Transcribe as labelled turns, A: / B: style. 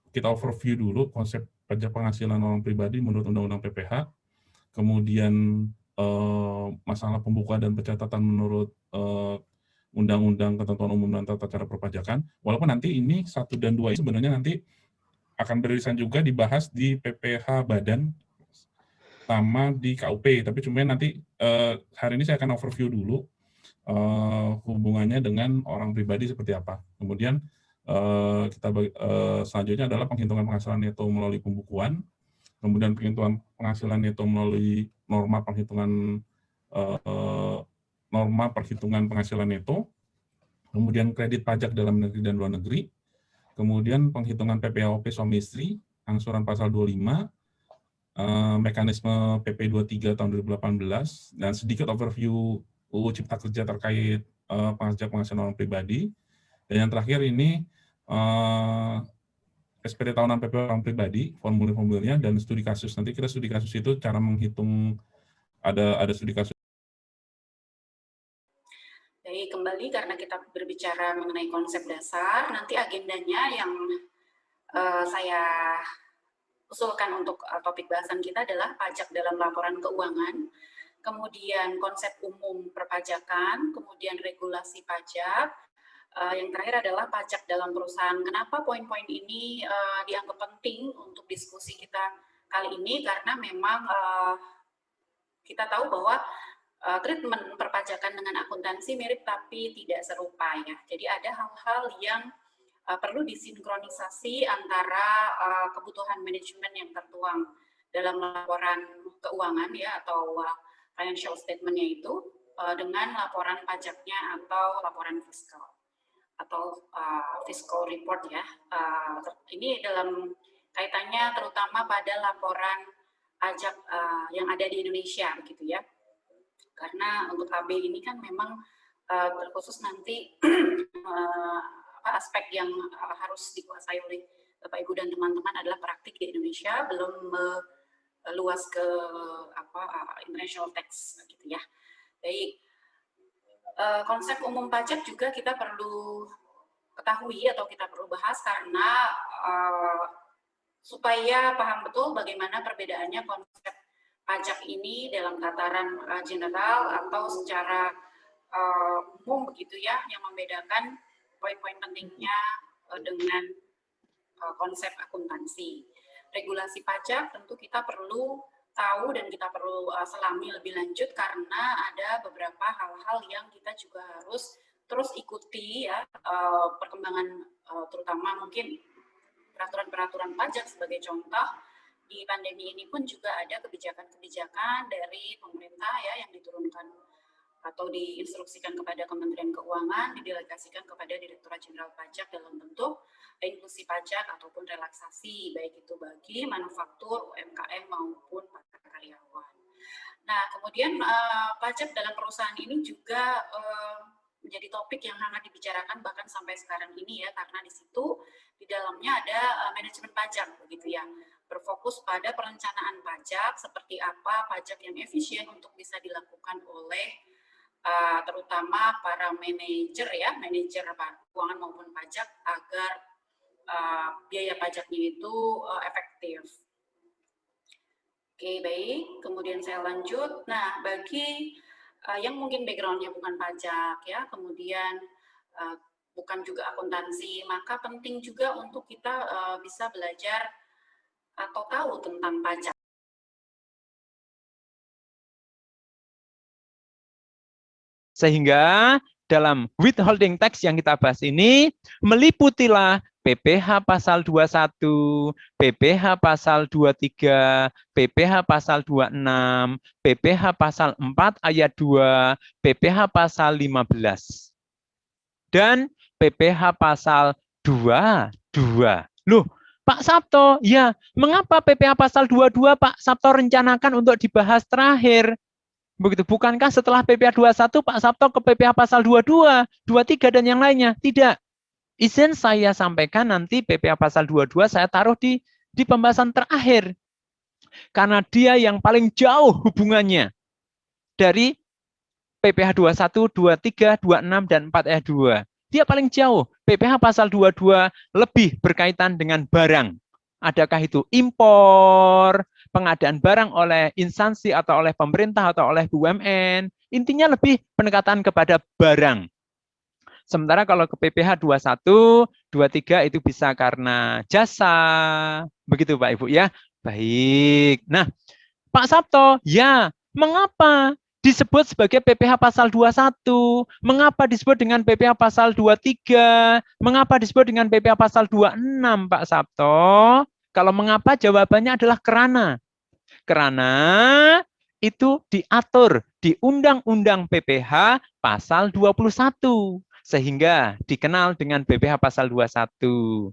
A: kita overview dulu konsep pajak penghasilan orang pribadi menurut Undang-Undang PPH, kemudian masalah pembukaan dan pencatatan menurut Undang-Undang Ketentuan Umum dan Tata Cara Perpajakan. Walaupun nanti ini 1 dan 2 ini sebenarnya nanti akan beririsan juga dibahas di PPH Badan sama di KUP, tapi cuma nanti hari ini saya akan overview dulu hubungannya dengan orang pribadi seperti apa. Kemudian selanjutnya adalah penghitungan penghasilan neto melalui pembukuan, kemudian penghitungan penghasilan neto melalui norma perhitungan penghasilan neto, kemudian kredit pajak dalam negeri dan luar negeri, kemudian penghitungan PPAOP suami istri, angsuran pasal 25, mekanisme PP 23 tahun 2018, dan sedikit overview UU Cipta Kerja terkait pajak penghasilan orang pribadi. Dan yang terakhir ini SPD tahunan PP orang pribadi, formulir-formulirnya, dan studi kasus. Nanti kita studi kasus itu cara menghitung, ada studi kasus.
B: Jadi kembali karena kita berbicara mengenai konsep dasar, nanti agendanya yang saya usulkan untuk topik bahasan kita adalah pajak dalam laporan keuangan, kemudian konsep umum perpajakan, kemudian regulasi pajak, yang terakhir adalah pajak dalam perusahaan. Kenapa poin-poin ini dianggap penting untuk diskusi kita kali ini? Karena memang kita tahu bahwa treatment perpajakan dengan akuntansi mirip tapi tidak serupa ya. Jadi ada hal-hal yang perlu disinkronisasi antara kebutuhan manajemen yang tertuang dalam laporan keuangan ya atau financial statement-nya itu dengan laporan pajaknya atau laporan fiskal atau fiscal report ya. Ini dalam kaitannya terutama pada laporan pajak yang ada di Indonesia begitu ya. Karena untuk AB ini kan memang terkhusus nanti aspek yang harus dikuasai oleh Bapak Ibu dan teman-teman adalah praktik di Indonesia, belum meluas ke international tax gitu ya. Baik, konsep umum pajak juga kita perlu ketahui atau kita perlu bahas karena supaya paham betul bagaimana perbedaannya konsep pajak ini dalam tataran general atau secara umum begitu ya, yang membedakan poin-poin pentingnya dengan konsep akuntansi. Regulasi pajak tentu kita perlu tahu dan kita perlu selami lebih lanjut karena ada beberapa hal-hal yang kita juga harus terus ikuti ya, perkembangan terutama mungkin peraturan-peraturan pajak sebagai contoh. Di pandemi ini pun juga ada kebijakan-kebijakan dari pemerintah ya yang diturunkan atau diinstruksikan kepada Kementerian Keuangan, didelegasikan kepada Direktorat Jenderal Pajak dalam bentuk inklusi pajak ataupun relaksasi, baik itu bagi manufaktur, UMKM maupun para karyawan. Nah, kemudian pajak dalam perusahaan ini juga menjadi topik yang hangat dibicarakan bahkan sampai sekarang ini ya, karena di situ di dalamnya ada manajemen pajak begitu ya, berfokus pada perencanaan pajak seperti apa pajak yang efisien untuk bisa dilakukan oleh terutama para manajer ya, manajer keuangan maupun pajak agar biaya pajaknya itu efektif. Oke, baik. Kemudian saya lanjut. Nah, bagi yang mungkin background-nya bukan pajak ya, kemudian bukan juga akuntansi, maka penting juga untuk kita bisa belajar atau tahu tentang pajak.
C: Sehingga dalam withholding tax yang kita bahas ini meliputilah PPh pasal 21, PPh pasal 23, PPh pasal 26, PPh pasal 4 ayat 2, PPh pasal 15. Dan PPh pasal 22. Loh, Pak Sabto, ya, mengapa PPh pasal 22 Pak Sabto rencanakan untuk dibahas terakhir? Begitu, bukankah setelah PPh 21 Pak Sabto ke PPh pasal 22, 23 dan yang lainnya? Tidak. Izin saya sampaikan nanti PPh pasal 22 saya taruh di pembahasan terakhir. Karena dia yang paling jauh hubungannya dari PPh 21, 23, 26 dan 4 ayat 2. Dia paling jauh. PPh pasal 22 lebih berkaitan dengan barang. Adakah itu impor, pengadaan barang oleh instansi atau oleh pemerintah atau oleh BUMN. Intinya lebih pendekatan kepada barang. Sementara kalau ke PPh 21, 23 itu bisa karena jasa. Begitu Pak Ibu ya. Baik. Nah, Pak Sabto, ya, mengapa disebut sebagai PPh pasal 21? Mengapa disebut dengan PPh pasal 23? Mengapa disebut dengan PPh pasal 26, Pak Sabto? Kalau mengapa, jawabannya adalah karena. Karena itu diatur di Undang-Undang PPh pasal 21. Sehingga dikenal dengan PPh pasal 21.